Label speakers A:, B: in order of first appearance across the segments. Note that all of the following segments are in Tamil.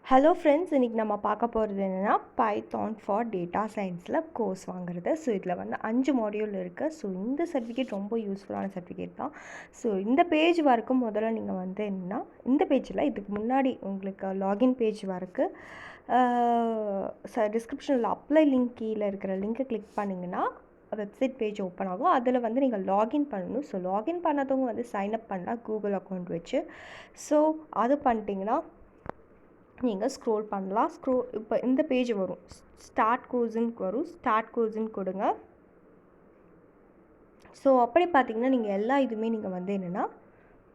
A: ஹலோ ஃப்ரெண்ட்ஸ், இன்றைக்கி நம்ம பார்க்க போகிறது என்னென்னா பைத்தான் ஃபார் டேட்டா சயின்ஸில் கோர்ஸ் வாங்குறது. ஸோ இதில் வந்து 5 மாடியூல் இருக்குது. ஸோ இந்த சர்டிஃபிகேட் ரொம்ப யூஸ்ஃபுல்லான சர்டிஃபிகேட் தான். ஸோ இந்த பேஜ் வரைக்கும் முதல்ல நீங்கள் வந்து என்னென்னா, இந்த பேஜில் இதுக்கு முன்னாடி உங்களுக்கு லாகின் பேஜ் வரைக்கும் டிஸ்கிரிப்ஷனில் அப்ளை லிங்க் கீழே இருக்கிற லிங்க்கை கிளிக் பண்ணிங்கன்னா வெப்சைட் பேஜ் ஓப்பன் ஆகும். அதில் வந்து நீங்கள் லாகின் பண்ணணும். ஸோ லாகின் பண்ணாதவங்க வந்து சைன்அப் பண்ணலாம் கூகுள் அக்கௌண்ட் வச்சு. ஸோ அது பண்ணிட்டீங்கன்னா நீங்கள் ஸ்க்ரோல் பண்ணலாம். இப்போ இந்த பேஜ் வரும், ஸ்டார்ட் கோர்ஸுன்னு வரும். ஸ்டார்ட் கோர்ஸுன்னு கொடுங்க. ஸோ அப்படி பார்த்தீங்கன்னா நீங்கள் எல்லா இதுவுமே நீங்கள் வந்து என்னென்னா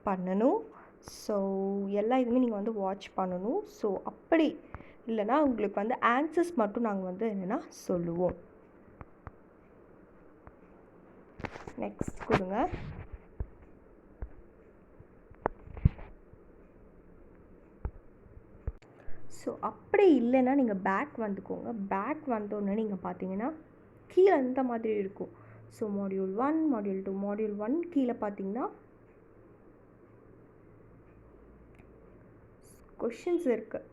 A: பண்ணணும். ஸோ எல்லா இதுவுமே நீங்கள் வந்து வாட்ச் பண்ணணும். ஸோ அப்படி இல்லைன்னா உங்களுக்கு வந்து ஆன்சர்ஸ் மட்டும் நாங்கள் வந்து என்னென்னா சொல்லுவோம். நெக்ஸ்ட் கொடுங்க. ஸோ அப்படி இல்லைன்னா நீங்கள் பேக் வந்துக்கோங்க. பேக் வந்தோடனே நீங்கள் பார்த்தீங்கன்னா கீழே இந்த மாதிரி இருக்கும். ஸோ மாடியூல் 1, மாடியூல் 2, மாடியூல் 1 கீழே பார்த்தீங்கன்னா கொஷின்ஸ் இருக்குது.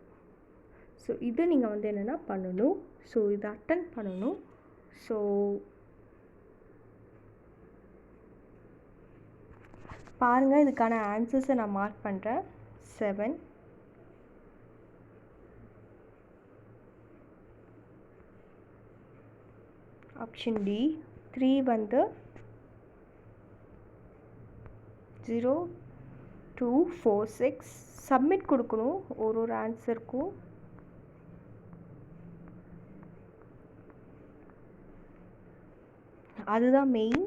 A: ஸோ இது நீங்கள் வந்து என்னென்னா பண்ணணும். ஸோ இதை அட்டன் பண்ணணும். ஸோ பாருங்கள், இதுக்கான ஆன்சர்ஸை நான் மார்க் பண்ணுறேன். 7, ஆப்ஷன் டி. 3 வந்து 0, 2, 4, 6 சப்மிட் கொடுக்கணும் ஒரு ஆன்சருக்கும். அதுதான் மெயின்.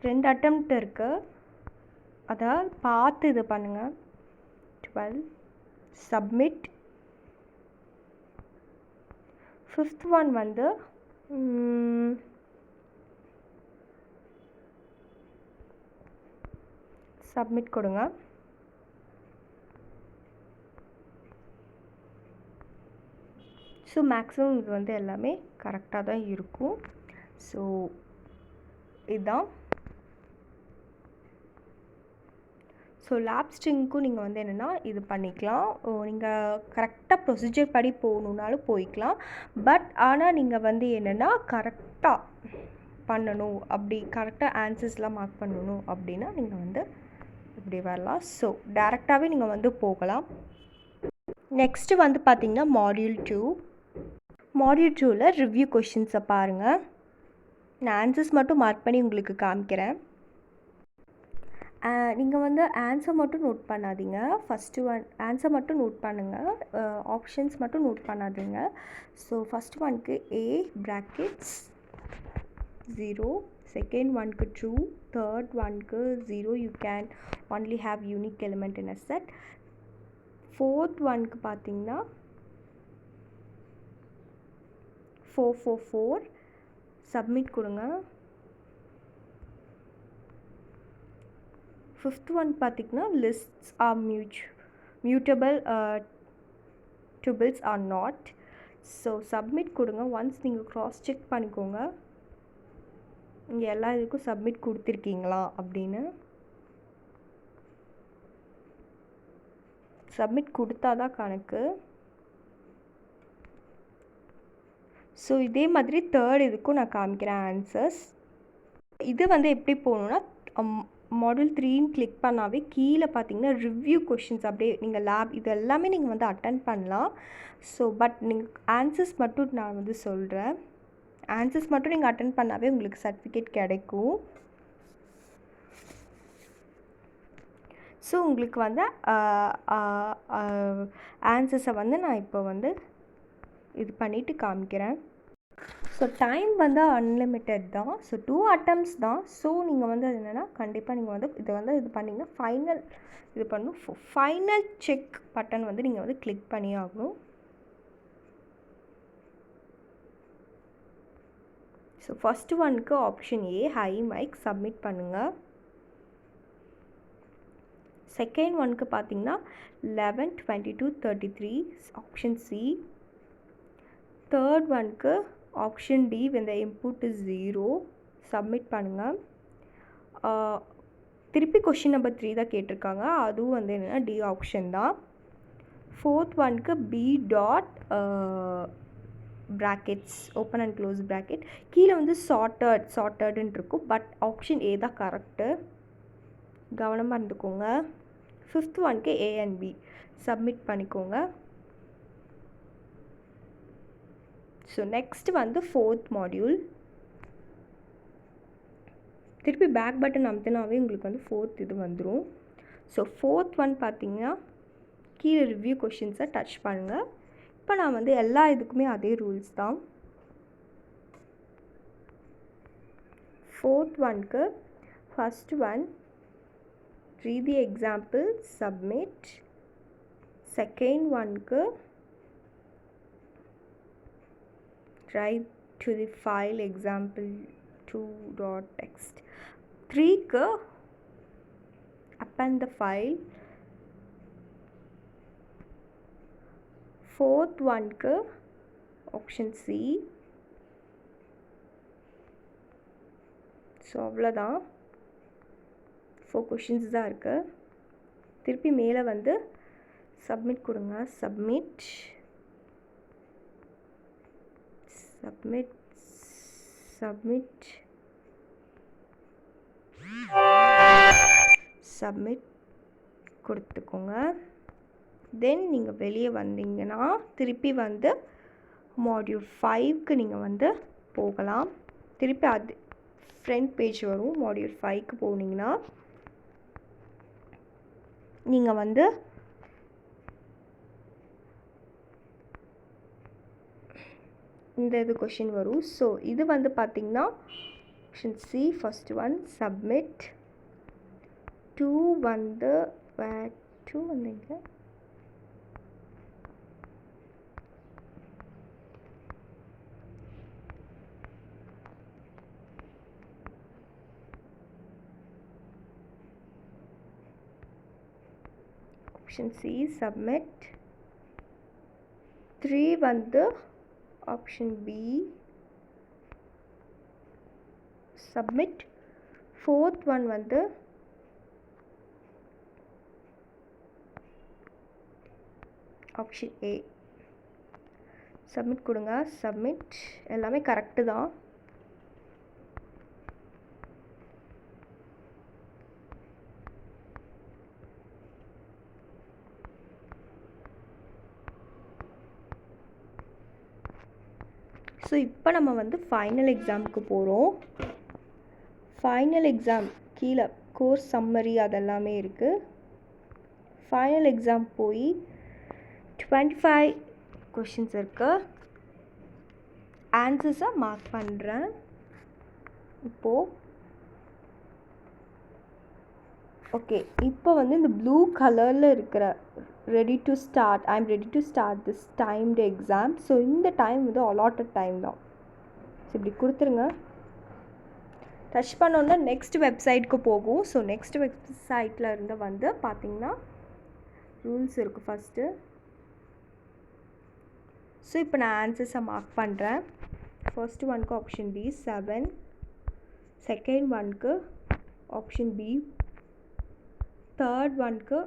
A: 2 அட்டெம்ப்ட் இருக்குது, அதாவது பார்த்து இது பண்ணுங்கள். 12 சப்மிட். 5th ஒன் வந்து சப்மிட் கொடுங்க. ஸோ மேக்ஸிமம் இது வந்து எல்லாமே கரெக்டாக தான் இருக்கும். ஸோ இதுதான். ஸோ லேப் ஸ்ட்ரிங்க்கும் நீங்கள் வந்து என்னென்னா இது பண்ணிக்கலாம். நீங்கள் கரெக்டாக ப்ரொசீஜர் படி போகணுன்னாலும் போய்க்கலாம். பட் ஆனால் நீங்கள் வந்து என்னென்னா கரெக்டாக பண்ணணும், அப்படி கரெக்டாக ஆன்சர்ஸ்லாம் மார்க் பண்ணணும் அப்படின்னா நீங்கள் வந்து இப்படி வரலாம். ஸோ டேரெக்டாகவே நீங்கள் வந்து போகலாம். நெக்ஸ்ட்டு வந்து பார்த்திங்கன்னா மாடியூல் 2. மாடியூல் 2ல் ரிவ்யூ கொஷின்ஸை பாருங்கள். நான் ஆன்சர்ஸ் மட்டும் மார்க் பண்ணி உங்களுக்கு காமிக்கிறேன். நீங்கள் வந்து ஆன்சர் மட்டும் நோட் பண்ணாதீங்க. ஃபஸ்ட்டு ஒன் ஆன்சர் மட்டும் நோட் பண்ணுங்கள், ஆப்ஷன்ஸ் மட்டும் நோட் பண்ணாதீங்க. ஸோ ஃபஸ்ட் ஒன்க்கு A brackets 0, செகண்ட் ஒன்க்கு ட்ரூ, தேர்ட் ஒன்க்கு 0, you can only have unique element in a set. Fourth ஒன்க்கு பார்த்தீங்கன்னா 4, 4, 4 சப்மிட் கொடுங்க. 5th ஒன் பார்த்திங்கன்னா lists are mutable tuples are not. So submit கொடுங்க. ஒன்ஸ் நீங்கள் க்ராஸ் செக் பண்ணிக்கோங்க இங்கே எல்லா இதுக்கும் சப்மிட் கொடுத்துருக்கீங்களா அப்படின்னு. சப்மிட் கொடுத்தா தான் கணக்கு. ஸோ இதே மாதிரி தேர்ட் இதுக்கும் நான் காமிக்கிறேன் ஆன்சர்ஸ். இது வந்து எப்படி போகணுன்னா மாடியூல் 3ன்னு கிளிக் பண்ணாவே கீழே பார்த்தீங்கன்னா ரிவ்யூ கொஷின்ஸ் அப்படியே நீங்கள் லேப் இது எல்லாமே நீங்கள் வந்து அட்டன் பண்ணலாம். ஸோ பட் நீங்கள் ஆன்சர்ஸ் மட்டும் நான் வந்து சொல்கிறேன். ஆன்சர்ஸ் மட்டும் நீங்கள் அட்டன் பண்ணாவே உங்களுக்கு சர்டிஃபிகேட் கிடைக்கும். ஸோ உங்களுக்கு வந்து ஆன்சர்ஸை வந்து நான் இப்போ வந்து இது பண்ணிவிட்டு காமிக்கிறேன். ஸோ டைம் வந்து அன்லிமிட்டெட் தான். ஸோ 2 அட்டம்ப்ட்ஸ் தான். ஸோ நீங்கள் வந்து அது என்னென்னா கண்டிப்பாக நீங்கள் வந்து இதை வந்து இது பண்ணிங்கன்னா ஃபைனல் இது பண்ணணும். ஃபைனல் செக் பட்டன் வந்து நீங்கள் வந்து கிளிக் பண்ணி ஆகணும். ஸோ ஃபஸ்ட்டு ஒன்க்கு ஆப்ஷன் A ஹை மைக் சப்மிட் பண்ணுங்கள். செகண்ட் ஒன்க்கு பார்த்தீங்கன்னா 11, 22, 33 ஆப்ஷன் C. தேர்ட் ஒன்க்கு option D when the input is 0 submit பண்ணுங்கள். திருப்பி கொஷின் நம்பர் 3 தான் கேட்டிருக்காங்க. அதுவும் வந்து என்னென்னா D ஆப்ஷன் தான். 4th ஒன்க்கு b dot brackets open and close bracket கீழே வந்து sortedன்னு இருக்கும். பட் ஆப்ஷன் ஏ தான் கரெக்டு, கவனமாக இருந்துக்கோங்க. 5th ஒன்க்கு a and b submit பண்ணிக்கோங்க. ஸோ நெக்ஸ்ட் வந்து 4th மாடியூல். திருப்பி பேக் பட்டன் அமுத்தினாவே உங்களுக்கு வந்து 4th இது வந்துடும். ஸோ 4th ஒன் பார்த்தீங்கன்னா கீழே ரிவ்யூ கொஷின்ஸை டச் பண்ணுங்கள். இப்போ நான் வந்து எல்லா இதுக்குமே அதே ரூல்ஸ் தான். 4th ஒன்க்கு first one read the example, submit. Second ஒன்க்கு write to the file example2.txt. 3க்கு append the file. 4th ஒன்க்கு ஆப்ஷன் சி. ஸோ அவ்வளோதான், 4 கொஷின்ஸ் தான் இருக்குது. திருப்பி மேலே வந்து சப்மிட் கொடுங்க. சப்மிட் சப்மிட் சப்மிட் சப்மிட் கொடுத்துக்கோங்க. தென் நீங்கள் வெளியே வந்தீங்கன்னா திருப்பி வந்து மாடியூல் 5க்கு நீங்கள் வந்து போகலாம். திருப்பி அது ஃப்ரண்ட் பேஜ் வரும். மாடியூல் 5க்கு போனீங்கன்னா நீங்கள் வந்து இந்த இது கொஷின் வரும். ஸோ இது வந்து பார்த்திங்கன்னா option C first one submit. 2 வந்து 2 வந்தீங்க ஆப்ஷன் சி சப்மிட். 3 வந்து option B submit. 4th one வந்து ஆப்ஷன் ஏ சப்மிட் கொடுங்க. சப்மிட் எல்லாமே கரெக்டு தான். ஸோ இப்போ நம்ம வந்து ஃபைனல் எக்ஸாமுக்கு போகிறோம். ஃபைனல் எக்ஸாம் கீழே கோர்ஸ் சம்மரி அதெல்லாமே இருக்குது. ஃபைனல் எக்ஸாம் போய் 25 கொஷின்ஸ் இருக்குது. ஆன்சர்ஸை மார்க் பண்ணுறேன். இப்போது ஓகே, இப்போ வந்து இந்த ப்ளூ கலரில் இருக்கிற ready to start, I am ready to start this timed exam. So இந்த டைம் வந்து அலாட்டட் டைம் தான். ஸோ இப்படி கொடுத்துருங்க. டச் பண்ணோன்னா நெக்ஸ்ட் வெப்சைட்க்கு போகும். ஸோ நெக்ஸ்ட் வெப்சைட்டில் இருந்து வந்து பார்த்திங்கன்னா ரூல்ஸ் இருக்குது ஃபஸ்ட்டு. ஸோ இப்போ நான் ஆன்சர்ஸை மார்க் பண்ணுறேன். ஃபர்ஸ்ட் ஒன்க்கு ஆப்ஷன் பி 7, செகண்ட் ஒன்க்கு ஆப்ஷன் பி, தேர்ட் ஒன்க்கு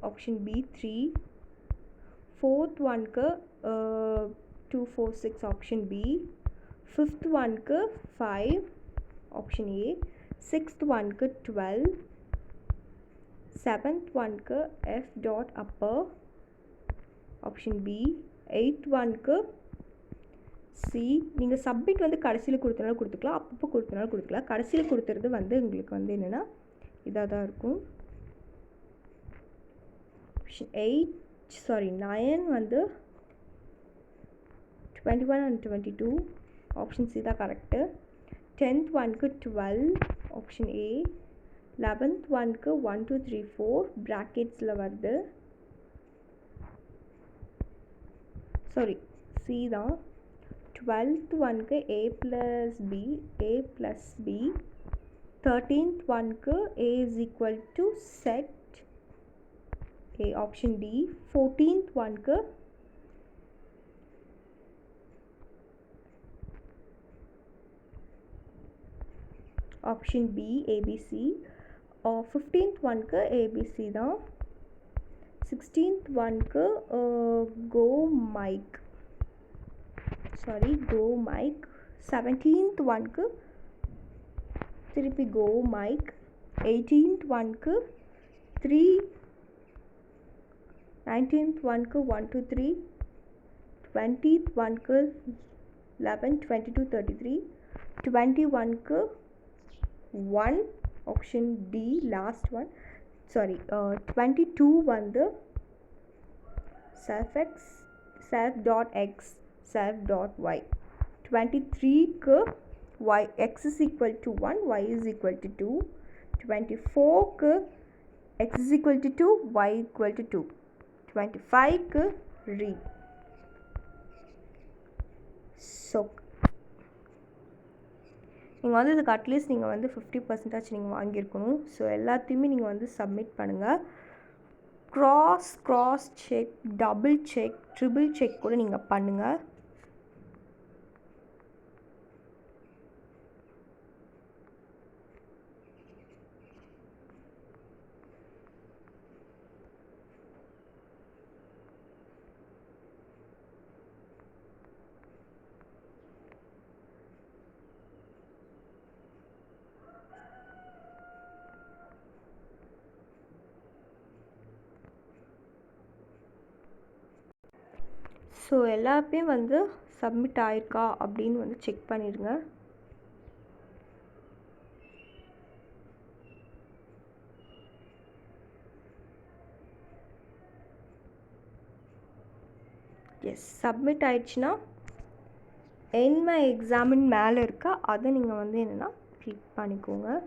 A: ஆப்ஷன் பி 3, ஃபோர்த் ஒன்க்கு 2, 4, 6 ஆப்ஷன் பி, ஃபிஃப்த் ஒன்க்கு 5 ஆப்ஷன் ஏ, சிக்ஸ்த் ஒன்க்கு 12, செவன்த் ஒன்க்கு F dot upper option B, eighth ஒன்க்கு சி. நீங்கள் சப்மிட் வந்து கடைசியில் கொடுத்தனாலும் கொடுத்துக்கலாம், அப்பப்போ கொடுத்தனாலும் கொடுத்துக்கலாம். கடைசியில் கொடுத்துறது வந்து உங்களுக்கு வந்து என்னென்னா இதாக தான் இருக்கும். ஆப்ஷன் 9 வந்து 21 and 22 ஆப்ஷன் சி தான் correct. 10th ஒன்க்கு 12 option A, 11th ஒன்க்கு 1, 2, 3, 4 ப்ராக்கெட்ஸில் வருது, சாரி சி தான். 12th ஒன்க்கு A plus B, A plus B. 13th ஒன்க்கு A is equal to set A option D. 14th ஒன்க்கு option B ABC. 15th ஒன்க்கு ABC தான். 16th ஒன்க்கு கோ மைக், சாரி கோ மைக். 17th ஒன்க்கு திருப்பி கோ மைக். 18th ஒன்க்கு 3. 19th ஒன்க்கு 1 2 3. 20th ஒன்க்கு 11 22 33. 21க்கு 1, option D last one. Sorry 22 வந்து self x, self dot x, self dot y. 23க்கு y x is equal to 1, y is equal to 2. 24க்கு x is equal to 2, y equal to 2. 25க்கு read. So நீங்கள் வந்து இதுக்கு அட்லீஸ்ட் நீங்கள் வந்து 50% நீங்கள் வாங்கியிருக்கணும். ஸோ எல்லாத்தையுமே நீங்கள் வந்து சப்மிட் பண்ணுங்கள். Cross check, double check, triple check கூட நீங்கள் பண்ணுங்கள். ஸோ எல்லாத்தையும் வந்து சப்மிட் ஆயிருக்கா அப்படின்னு வந்து செக் பண்ணிடுங்க. எஸ், சப்மிட் ஆயிடுச்சுன்னா என் மை எக்ஸாமின் மேலே இருக்கா, அதை நீங்கள் வந்து என்னென்னா கிளிக் பண்ணிக்கோங்க.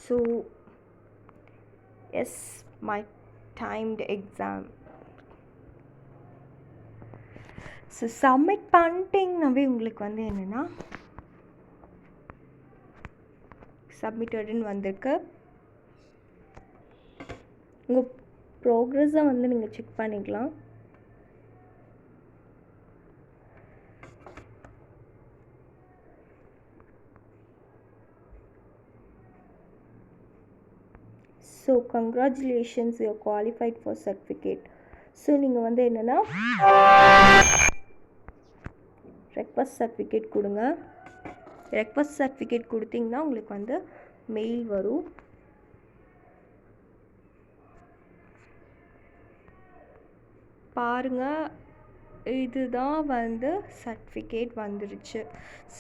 A: So yes, my timed exam. So submit பண்ணிட்டீங்கன்னாவே உங்களுக்கு வந்து என்னென்னா சப்மிட்டடுன்னு வந்திருக்கு. உங்கள் ப்ரோக்ரஸை வந்து நீங்கள் செக் பண்ணிக்கலாம். So congratulations, you qualified for certificate. So நீங்கள் வந்து என்னென்னா ரெக்வஸ்ட் சர்டிஃபிகேட் கொடுங்க. ரெக்வஸ்ட் சர்டிஃபிகேட் கொடுத்தீங்கன்னா உங்களுக்கு வந்து மெயில் வரும். பாருங்கள், இதுதான் வந்து சர்டிஃபிகேட் வந்துருச்சு.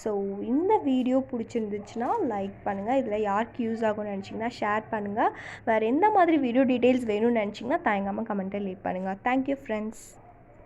A: ஸோ இந்த வீடியோ பிடிச்சிருந்துச்சுன்னா லைக் பண்ணுங்கள். இதில் யாருக்கு யூஸ் ஆகும்னு நினச்சிங்கன்னா ஷேர் பண்ணுங்கள். வேறு எந்த மாதிரி வீடியோ டீட்டெயில்ஸ் வேணும்னு நினச்சிங்கன்னா தயங்காமல் கமெண்ட்டில் லீவ் பண்ணுங்கள். Thank you friends.